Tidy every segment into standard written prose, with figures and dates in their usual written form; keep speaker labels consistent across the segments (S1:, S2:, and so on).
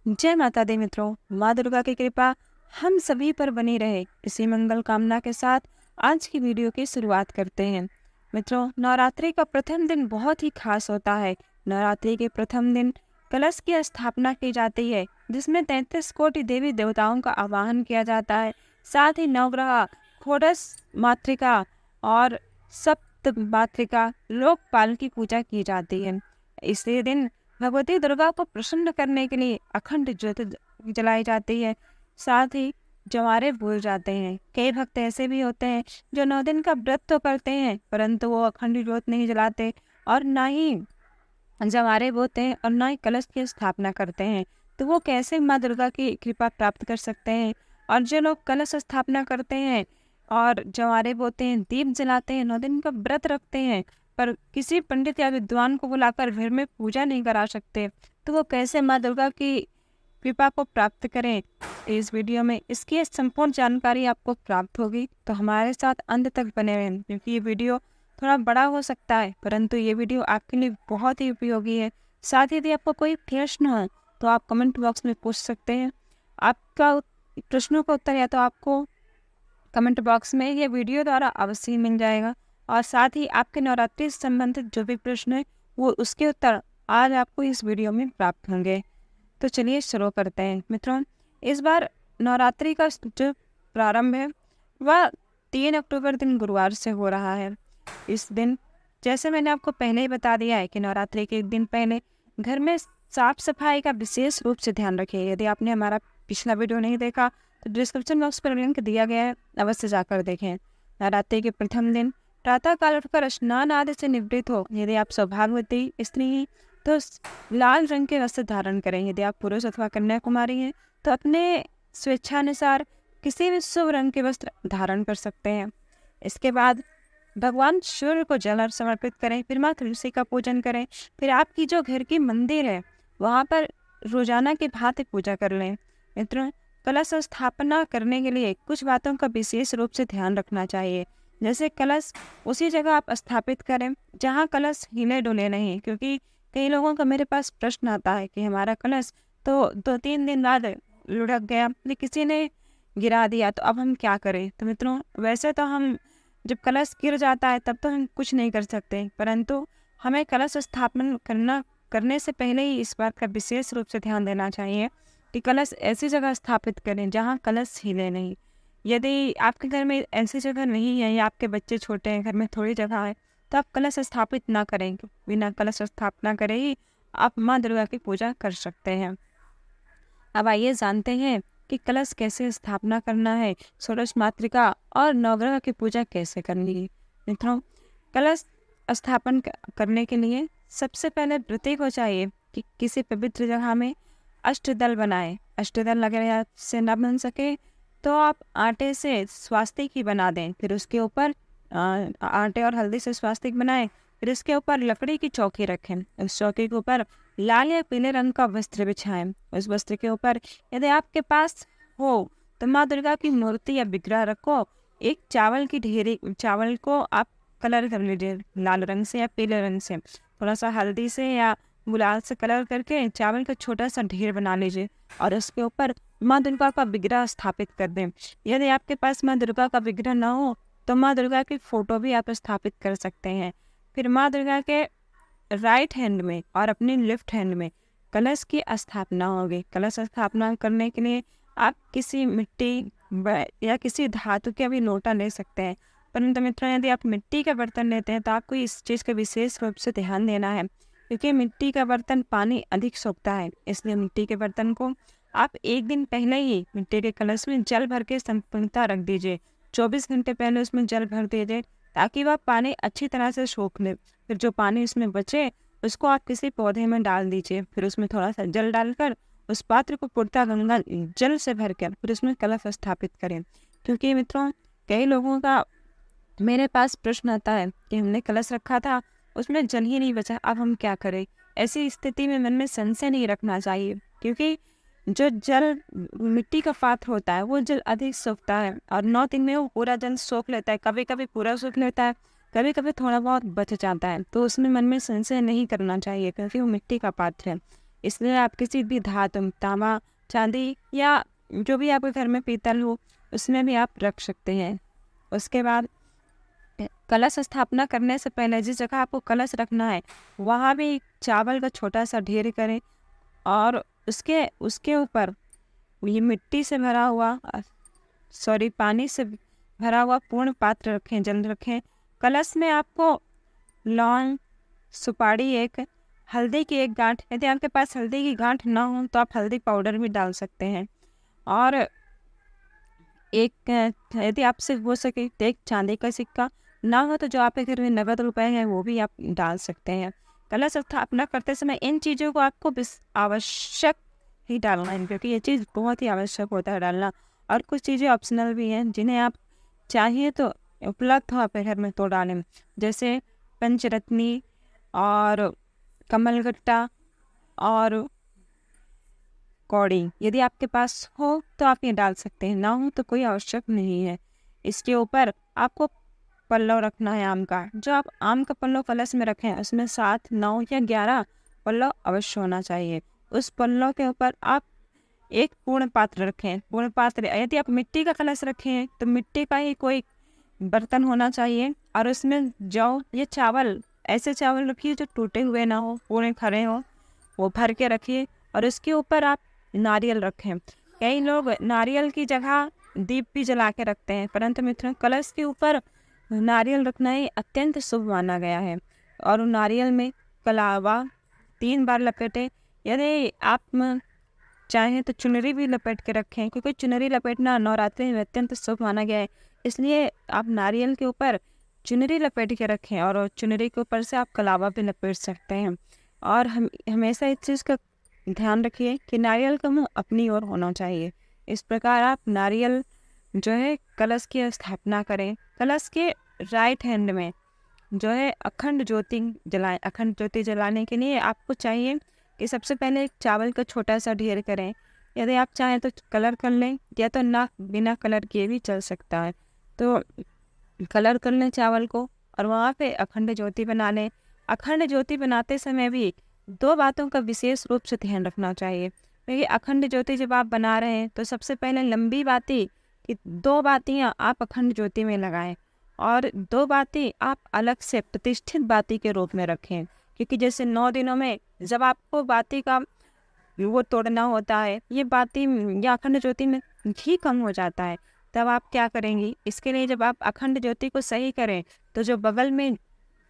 S1: जय माता दी मित्रों, माँ दुर्गा की कृपा हम सभी पर बनी रहे। इसी मंगल कामना के साथ आज की वीडियो की शुरुआत करते हैं। मित्रों, नवरात्रि का प्रथम दिन बहुत ही खास होता है। नवरात्रि के प्रथम दिन कलश की स्थापना की जाती है, जिसमें 33 कोटि देवी देवताओं का आवाहन किया जाता है। साथ ही नवग्रह, षोडश मातृका और सप्त मातृका, लोकपाल की पूजा की जाती है। इसी दिन भगवती दुर्गा को प्रसन्न करने के लिए अखंड ज्योत जलाई जाती है। साथ ही जवारे बोल जाते हैं। कई भक्त ऐसे भी होते हैं जो 9 दिन का व्रत तो करते हैं, परंतु वो अखंड ज्योत नहीं जलाते और ना ही जवारे बोते हैं और ना ही कलश की स्थापना करते हैं। तो वो कैसे माँ दुर्गा की कृपा प्राप्त कर सकते हैं? और जो लोग कलश स्थापना करते हैं और जवारे बोते हैं, दीप जलाते हैं, 9 दिन का व्रत रखते हैं, पर किसी पंडित या विद्वान को बुलाकर घर में पूजा नहीं करा सकते, तो वो कैसे माँ दुर्गा की कृपा को प्राप्त करें? इस वीडियो में इसकी संपूर्ण जानकारी आपको प्राप्त होगी, तो हमारे साथ अंत तक बने रहें, क्योंकि ये वीडियो थोड़ा बड़ा हो सकता है, परंतु ये वीडियो आपके लिए बहुत ही उपयोगी है। साथ ही यदि आपको कोई प्रश्न हो तो आप कमेंट बॉक्स में पूछ सकते हैं। आपका प्रश्नों का उत्तर या तो आपको कमेंट बॉक्स में ये वीडियो द्वारा अवश्य मिल जाएगा, और साथ ही आपके नवरात्रि से संबंधित जो भी प्रश्न है वो उसके उत्तर आज आपको इस वीडियो में प्राप्त होंगे। तो चलिए शुरू करते हैं। मित्रों, इस बार नवरात्रि का जो प्रारंभ है वह 3 अक्टूबर दिन गुरुवार से हो रहा है। इस दिन, जैसे मैंने आपको पहले ही बता दिया है कि नवरात्रि के एक दिन पहले घर में साफ सफाई का विशेष रूप से ध्यान रखिए। यदि आपने हमारा पिछला वीडियो नहीं देखा तो डिस्क्रिप्शन बॉक्स पर लिंक दिया गया है, अवश्य जाकर देखें। नवरात्रि के प्रथम दिन प्रातःकाल उठकर स्नान आदि से निवृत्त हो। यदि आप सौभाग्यवती स्त्री हैं तो लाल रंग के वस्त्र धारण करें। यदि आप पुरुष अथवा कन्या कुमारी हैं तो अपने स्वेच्छानुसार किसी भी शुभ रंग के वस्त्र धारण कर सकते हैं। इसके बाद भगवान सूर्य को जल अर्घ्य समर्पित करें, फिर माँ तुलसी का पूजन करें। फिर आपकी जो घर की मंदिर है वहाँ पर रोजाना की भांति पूजा कर लें। मित्रों, कलश स्थापना करने के लिए कुछ बातों का विशेष रूप से ध्यान रखना चाहिए। जैसे कलश उसी जगह आप स्थापित करें जहाँ कलश हिले डुले नहीं, क्योंकि कई लोगों का मेरे पास प्रश्न आता है कि हमारा कलश तो 2-3 दिन बाद लुढ़क गया, किसी ने गिरा दिया, तो अब हम क्या करें? तो मित्रों, वैसे तो हम जब कलश गिर जाता है तब तो हम कुछ नहीं कर सकते, परंतु हमें कलश स्थापना करने से पहले ही इस बात का विशेष रूप से ध्यान देना चाहिए कि कलश ऐसी जगह स्थापित करें जहाँ कलश हिले नहीं। यदि आपके घर में ऐसी जगह नहीं है या आपके बच्चे छोटे हैं, घर में थोड़ी जगह है, तो आप कलश स्थापित ना करें। बिना कलश स्थापना करे ही आप माँ दुर्गा की पूजा कर सकते हैं। अब आइए जानते हैं कि कलश कैसे स्थापना करना है, षोडश मातृका और नवग्रह की पूजा कैसे करनी है। मित्रों, कलश स्थापन करने के लिए सबसे पहले व्रती को चाहिए कि किसी पवित्र जगह में अष्टदल बनाए। अष्टदल अगर से न बन सके तो आप आटे से स्वास्तिक ही बना दें। फिर उसके ऊपर आटे और हल्दी से स्वास्तिक बनाएं। फिर इसके ऊपर लकड़ी की चौकी रखें। उस चौकी के ऊपर लाल या पीले रंग का वस्त्र बिछाएं। उस वस्त्र के ऊपर यदि आपके पास हो तो माँ दुर्गा की मूर्ति या विग्रह रखो। एक चावल की ढेरी, चावल को आप कलर कर लीजिए लाल रंग से या पीले रंग से, थोड़ा सा हल्दी से या गुलाल से कलर करके चावल का छोटा सा ढेर बना लीजिए और उसके ऊपर माँ दुर्गा का विग्रह स्थापित कर दें। यदि आपके पास माँ दुर्गा का विग्रह न हो तो माँ दुर्गा की फोटो भी आप स्थापित कर सकते हैं। फिर माँ दुर्गा के राइट हैंड में और अपनी लेफ्ट हैंड में कलश की स्थापना होगी। कलश स्थापना करने के लिए आप किसी मिट्टी या किसी धातु के भी लोटा ले सकते हैं, परंतु मित्रों यदि आप मिट्टी का बर्तन लेते हैं तो आपको इस चीज़ का विशेष रूप से ध्यान देना है, क्योंकि मिट्टी का बर्तन पानी अधिक सोखता है। इसलिए मिट्टी के बर्तन को आप एक दिन पहले ही मिट्टी के कलश में जल भर के संपूर्णतः रख दीजिए। 24 घंटे पहले उसमें जल भर दीजिए ताकि वह पानी अच्छी तरह से सोख ले। फिर जो पानी उसमें बचे उसको आप किसी पौधे में डाल दीजिए। फिर उसमें थोड़ा सा जल डालकर उस पात्र को पूर्णतः गंगा जल से भर कर फिर उसमें कलश स्थापित करें। क्योंकि मित्रों, कई लोगों का मेरे पास प्रश्न आता है कि हमने कलश रखा था, उसमें जल ही नहीं बचा, अब हम क्या करें? ऐसी स्थिति में मन में संशय नहीं रखना चाहिए, क्योंकि जो जल मिट्टी का पात्र होता है वो जल अधिक सोखता है और 9 दिन में वो पूरा जल सोख लेता है। कभी कभी पूरा सोख लेता है, कभी कभी थोड़ा बहुत बच जाता है, तो उसमें मन में संशय नहीं करना चाहिए, क्योंकि वो मिट्टी का पात्र है। इसलिए आप किसी भी धातु, तांबा, चांदी या जो भी आपके घर में पीतल हो उसमें भी आप रख सकते हैं। उसके बाद कलश स्थापना करने से पहले जिस जगह आपको कलश रखना है वहाँ भी चावल का छोटा सा ढेर करें और उसके उसके ऊपर ये मिट्टी से भरा हुआ पानी से भरा हुआ पूर्ण पात्र रखें, जल रखें। कलश में आपको लौंग, सुपारी एक, हल्दी की एक गांठ, यदि आपके पास हल्दी की गांठ ना हो तो आप हल्दी पाउडर भी डाल सकते हैं। और एक यदि आपसे हो सके तो एक चांदी का सिक्का, ना हो तो जो आपके घर में नगद रुपए हैं वो भी आप डाल सकते हैं। कलश स्थापना करते समय इन चीज़ों को आपको आवश्यक ही डालना है, क्योंकि ये चीज़ बहुत ही आवश्यक होता है डालना। और कुछ चीज़ें ऑप्शनल भी हैं जिन्हें आप चाहिए तो उपलब्ध हो आपके घर में तो डालें, जैसे पंचरत्नी और कमलगट्टा और कौड़ी। यदि आपके पास हो तो आप ये डाल सकते हैं, ना हो तो कोई आवश्यक नहीं है। इसके ऊपर आपको पल्लव रखना है आम का। जो आप आम का पल्लव कलश में रखें उसमें 7, 9 या 11 पल्लव अवश्य होना चाहिए। उस पल्लव के ऊपर आप एक पूर्ण पात्र रखें। पूर्ण पात्र, यदि आप मिट्टी का कलश रखें तो मिट्टी का ही कोई बर्तन होना चाहिए और उसमें जौ या चावल, ऐसे चावल रखिए जो टूटे हुए ना हो, पूरे खड़े हो, वो भर के रखिए। और उसके ऊपर आप नारियल रखें। कई लोग नारियल की जगह दीप भी जला के रखते हैं, परंतु मित्रों कलश के ऊपर नारियल रखना ही अत्यंत शुभ माना गया है। और नारियल में कलावा 3 बार लपेटें। यदि आप चाहें तो चुनरी भी लपेट के रखें, क्योंकि चुनरी लपेटना नवरात्रि में अत्यंत शुभ माना गया है। इसलिए आप नारियल के ऊपर चुनरी लपेट के रखें और चुनरी के ऊपर से आप कलावा भी लपेट सकते हैं। और हमेशा इस चीज़ का ध्यान रखिए कि नारियल का मुंह अपनी ओर होना चाहिए। इस प्रकार आप नारियल जो है कलश की स्थापना करें। कलश के राइट हैंड में जो है अखंड ज्योति जलाएं। अखंड ज्योति जलाने के लिए आपको चाहिए कि सबसे पहले एक चावल का छोटा सा ढेर करें। यदि आप चाहें तो कलर कर लें, या तो ना बिना कलर किए भी चल सकता है। तो कलर कर लें चावल को और वहाँ पे अखंड ज्योति बना लें। अखंड ज्योति बनाते समय भी 2 बातों का विशेष रूप से ध्यान रखना चाहिए, क्योंकि अखंड ज्योति जब आप बना रहे हैं तो सबसे पहले लंबी बाती कि 2 बातियाँ आप अखंड ज्योति में लगाएं और 2 बाती आप अलग से प्रतिष्ठित बाती के रूप में रखें। क्योंकि जैसे 9 दिनों में जब आपको बाती का वो तोड़ना होता है, ये बाती या अखंड ज्योति में घी कम हो जाता है, तब आप क्या करेंगी? इसके लिए जब आप अखंड ज्योति को सही करें तो जो बगल में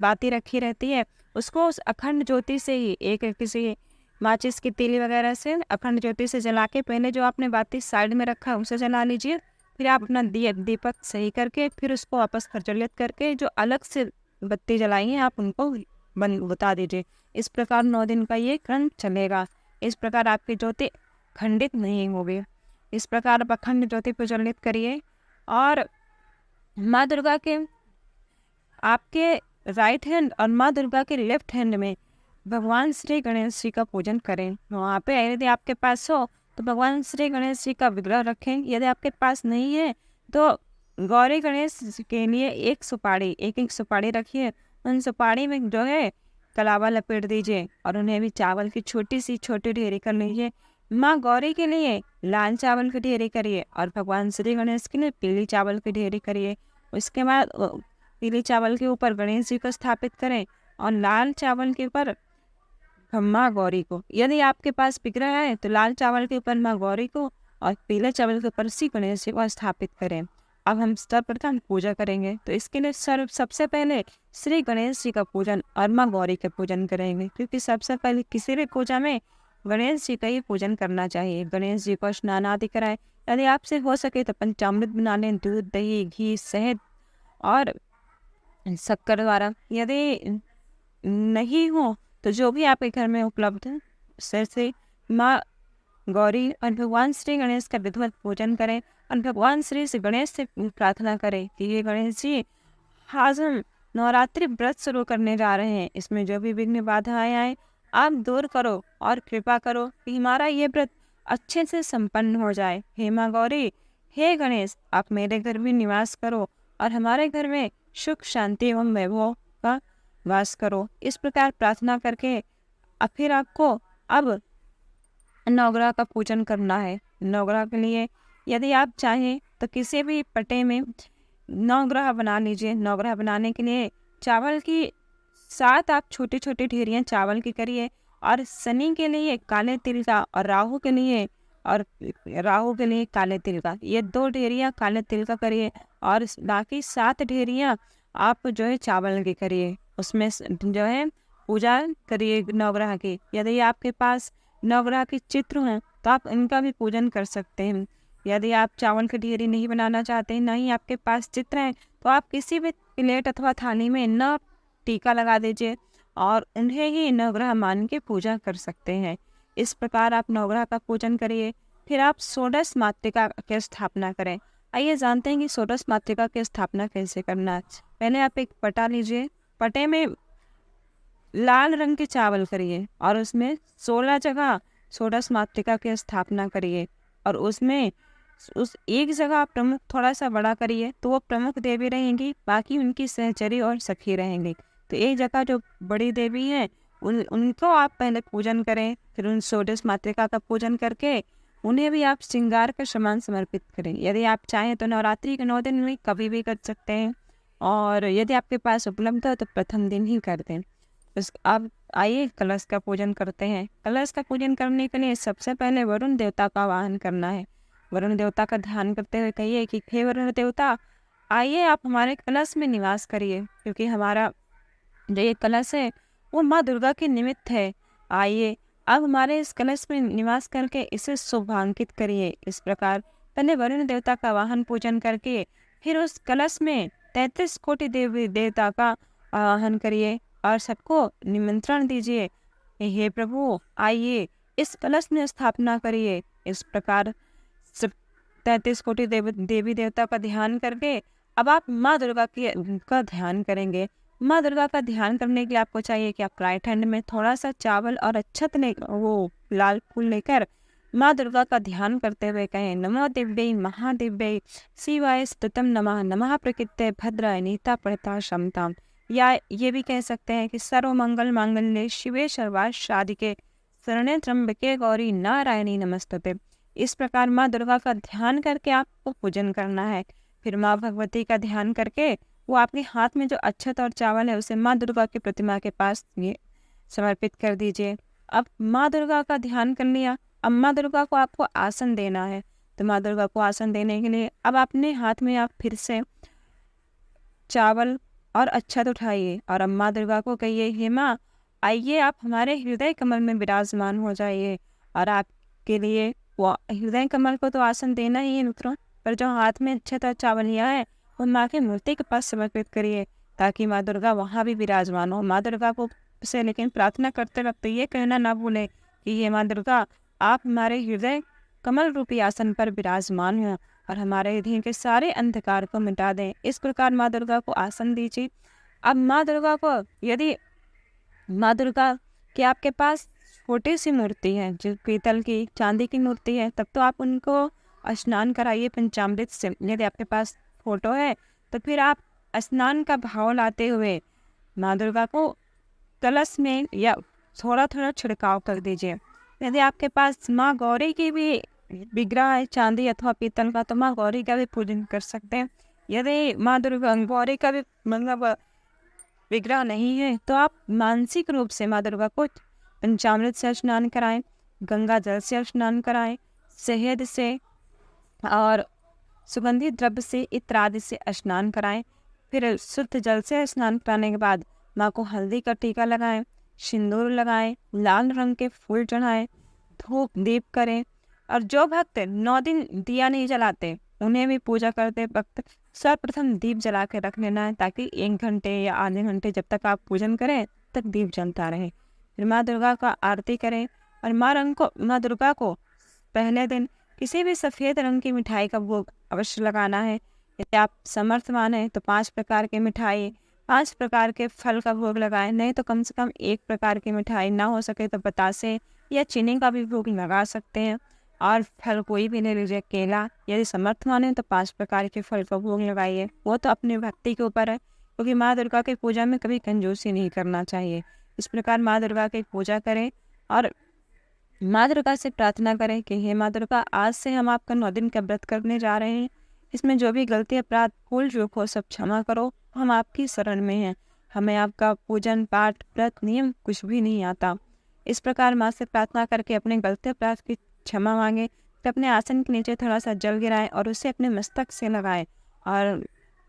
S1: बाती रखी रहती है उसको उस अखंड ज्योति से ही एक किसी माचिस की तीली वगैरह से अखंड ज्योति से जला के, पहले जो आपने बाती साइड में रखा है उसे जला लीजिए। फिर आप अपना दीपक सही करके फिर उसको वापस प्रज्वलित करके जो अलग से बत्ती जलाई है आप उनको बता दीजिए। इस प्रकार 9 दिन का ये क्रम चलेगा। इस प्रकार आपकी ज्योति खंडित नहीं होगी। इस प्रकार आप अखंड ज्योति प्रज्वलित करिए और माँ दुर्गा के आपके राइट हैंड और माँ दुर्गा के लेफ्ट हैंड में भगवान श्री गणेश जी का पूजन करें। वहाँ पे यदि आपके पास हो तो भगवान श्री गणेश जी का विग्रह रखें। यदि आपके पास नहीं है तो गौरी गणेश के लिए एक सुपारी रखिए। उन सुपारी में जो है कलावा लपेट दीजिए और उन्हें भी चावल की छोटी ढेरी कर लीजिए। माँ गौरी के लिए लाल चावल की ढेरी करिए और भगवान श्री गणेश के लिए पीली चावल की ढेरी करिए। उसके बाद पीली चावल के ऊपर गणेश जी को स्थापित करें और लाल चावल के ऊपर माँ गौरी को। यदि आपके पास विग्रह है तो लाल चावल के ऊपर माँ गौरी को और पीले चावल के ऊपर श्री गणेश जी को स्थापित करें। अब हम सर्वप्रथम पूजा करेंगे, तो इसके लिए सबसे पहले श्री गणेश जी का पूजन और माँ गौरी का पूजन करेंगे, क्योंकि सबसे पहले किसी भी पूजा में गणेश जी का ही पूजन करना चाहिए। गणेश जी को स्नान आदि कराएं। यदि आपसे हो सके तो पंचामृत बना लें, दूध, दही, घी, शहद और शक्कर द्वारा। यदि नहीं हो तो जो भी आपके घर में उपलब्ध है से माँ गौरी और भगवान श्री गणेश का विधिवत पूजन करें और भगवान श्री गणेश से प्रार्थना करें कि ये गणेश जी, आज हम नवरात्रि व्रत शुरू करने जा रहे हैं, इसमें जो भी विघ्न बाधाएं आए आप दूर करो और कृपा करो कि हमारा ये व्रत अच्छे से संपन्न हो जाए। हे माँ गौरी, हे गणेश, आप मेरे घर में निवास करो और हमारे घर में सुख, शांति एवं वैभव का वास करो। इस प्रकार प्रार्थना करके फिर आपको अब नवग्रह का पूजन करना है। नवग्रह के लिए यदि आप चाहें तो किसी भी पटे में नवग्रह बना लीजिए। नवग्रह बनाने के लिए चावल की 7 आप छोटी छोटी ढेरियाँ चावल की करिए, और शनि के लिए काले तिल का, और राहु के लिए काले तिल का, ये 2 ढेरियाँ काले तिल का करिए। और बाकी 7 ढेरियाँ आप जो है चावल की करिए। उसमें जो है पूजा करिए नवग्रह की। यदि आपके पास नवग्रह के चित्र हैं तो आप इनका भी पूजन कर सकते हैं। यदि आप चावल की ढेरी नहीं बनाना चाहते हैं, नहीं आपके पास चित्र हैं, तो आप किसी भी प्लेट अथवा थाली में न टीका लगा दीजिए और उन्हें ही नवग्रह मान के पूजा कर सकते हैं। इस प्रकार आप नवग्रह का पूजन करिए। फिर आप षोडश मातृका की स्थापना करें। आइए जानते हैं कि षोडश मातृका की स्थापना कैसे करना है। पहले आप एक पटा लीजिए। पटे में लाल रंग के चावल करिए और उसमें 16 जगह षोडश मातृका की स्थापना करिए। और उसमें उस एक जगह प्रमुख थोड़ा सा बड़ा करिए तो वो प्रमुख देवी रहेंगी, बाकी उनकी सहचरी और सखी रहेंगी। तो एक जगह जो बड़ी देवी हैं उनको आप पहले पूजन करें। फिर उन षोडश मातृका का पूजन करके उन्हें भी आप श्रृंगार का सामान समर्पित करें। यदि आप चाहें तो नवरात्रि के 9 दिन में कभी भी कर सकते हैं, और यदि आपके पास उपलब्ध हो तो प्रथम दिन ही कर दें। अब आइए कलश का पूजन करते हैं। कलश का पूजन करने के लिए सबसे पहले वरुण देवता का आवाहन करना है। वरुण देवता का ध्यान करते हुए कहिए कि हे वरुण देवता, आइए आप हमारे कलश में निवास करिए, क्योंकि हमारा जो ये कलश है वो माँ दुर्गा के निमित्त है। आइए अब हमारे इस कलश में निवास करके इसे शुभांकित करिए। इस प्रकार पहले वरुण देवता का वाहन पूजन करके फिर उस कलश में 33 कोटि देवी देवता का आवाहन करिए और सबको निमंत्रण दीजिए, हे प्रभु आइए इस कलश में स्थापना करिए। इस प्रकार सब 33 कोटि देवी देवता का ध्यान करके अब आप माँ दुर्गा का ध्यान करेंगे। माँ दुर्गा का ध्यान करने के लिए आपको चाहिए कि आप राइट हैंड में थोड़ा सा चावल और अक्षत ले, वो लाल फूल लेकर माँ दुर्गा का ध्यान करते हुए कहें, नमो दिव्यै महादिव्यै शिवाय स्तुतम नमः, नमः प्रकृते भद्राय नीता पड़ता क्षमता। या ये भी कह सकते हैं कि सर्व मंगल मांगल्ये शिवे सर्वार्थ साधिके शरण्ये त्र्यंबके गौरी नारायणी नमस्तुते। इस प्रकार माँ दुर्गा का ध्यान करके आपको पूजन करना है। फिर माँ भगवती का ध्यान करके वो आपके हाथ में जो अक्षत और चावल है उसे माँ दुर्गा की प्रतिमा के पास ये समर्पित कर दीजिए। अब माँ दुर्गा का ध्यान कर लिया, अब माँ दुर्गा को आपको आसन देना है। तो माँ दुर्गा को आसन देने के लिए अब अपने हाथ में आप फिर से चावल और अक्षत उठाइए और अब माँ दुर्गा को कहिए, हे माँ आइए आप हमारे हृदय कमल में विराजमान हो जाइए। और आपके लिए वो हृदय कमल को तो आसन देना ही है मित्रों, पर जो हाथ में अक्षत और चावल लिया है वो माँ की मूर्ति के पास समर्पित करिए, ताकि माँ दुर्गा वहाँ भी विराजमान हो। माँ दुर्गा को से लेकिन प्रार्थना करते वक्त ये कहना ना भूले कि ये माँ दुर्गा आप हमारे हृदय कमल रूपी आसन पर विराजमान हैं और हमारे हृदय के सारे अंधकार को मिटा दें। इस प्रकार माँ दुर्गा को आसन दीजिए। अब माँ दुर्गा को यदि माँ दुर्गा की आपके पास छोटी सी मूर्ति है, जो पीतल की चांदी की मूर्ति है, तब तो आप उनको स्नान कराइए पंचामृत से। यदि आपके पास फोटो है तो फिर आप स्नान का भाव लाते हुए माँ दुर्गा को कलश में या थोड़ा थोड़ा छिड़काव कर दीजिए। यदि आपके पास माँ गौरी की भी विग्रह है चांदी अथवा पीतल का, तो माँ गौरी का भी पूजन कर सकते हैं। यदि माँ दुर्गा गौरी का भी मतलब विग्रह नहीं है तो आप मानसिक रूप से माँ दुर्गा को पंचामृत से स्नान कराएं, गंगा जल से स्नान कराएं, शहद से और सुगंधित द्रव्य से इत्यादि से स्नान कराएं। फिर शुद्ध जल से स्नान कराने के बाद माँ को हल्दी का टीका लगाएं, सिंदूर लगाएं, लाल रंग के फूल चढ़ाएं, धूप दीप करें। और जो भक्त 9 दिन दिया नहीं जलाते उन्हें भी पूजा करते वक्त सर्वप्रथम दीप जला के रख लेना है, ताकि 1 घंटे या आधे घंटे जब तक आप पूजन करें तक दीप जलता रहे। फिर माँ दुर्गा का आरती करें और माँ दुर्गा को पहले दिन किसी भी सफ़ेद रंग की मिठाई का भोग अवश्य लगाना है। यदि आप समर्थवान हैं तो 5 प्रकार की मिठाई, 5 प्रकार के फल का भोग लगाएं, नहीं तो कम से कम 1 प्रकार की मिठाई, ना हो सके तो बतासे या चीनी का भी भोग लगा सकते हैं। और फल कोई भी ले लीजिए, केला। यदि समर्थवान है तो 5 प्रकार के फल का भोग लगाइए। वो तो अपनी भक्ति के ऊपर है, क्योंकि माँ दुर्गा की पूजा में कभी कंजूसी नहीं करना चाहिए। इस प्रकार माँ दुर्गा की पूजा करें और माँ दुर्गा से प्रार्थना करें कि हे माँ दुर्गा, आज से हम आपका 9 दिन का व्रत करने जा रहे हैं। इसमें जो भी गलती, अपराध, भूल चूक हो सब क्षमा करो। हम आपकी शरण में हैं। हमें आपका पूजन पाठ व्रत नियम कुछ भी नहीं आता। इस प्रकार माँ से प्रार्थना करके अपने गलती अपराध की क्षमा मांगे। फिर अपने आसन के नीचे थोड़ा सा जल गिराएं और उसे अपने मस्तक से लगाएं और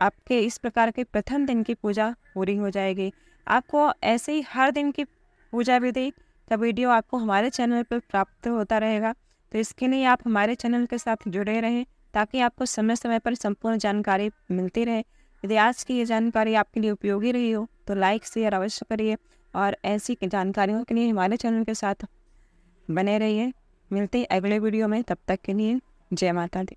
S1: आपके इस प्रकार के प्रथम दिन की पूजा पूरी हो जाएगी। आपको ऐसे ही हर दिन की पूजा विधि का वीडियो आपको हमारे चैनल पर प्राप्त होता रहेगा। तो इसके लिए आप हमारे चैनल के साथ जुड़े रहें ताकि आपको समय समय पर संपूर्ण जानकारी मिलती रहे। यदि आज की ये जानकारी आपके लिए उपयोगी रही हो तो लाइक शेयर अवश्य करिए और ऐसी जानकारियों के लिए हमारे चैनल के साथ बने रहिए। मिलते हैं अगले वीडियो में, तब तक के लिए जय माता दी।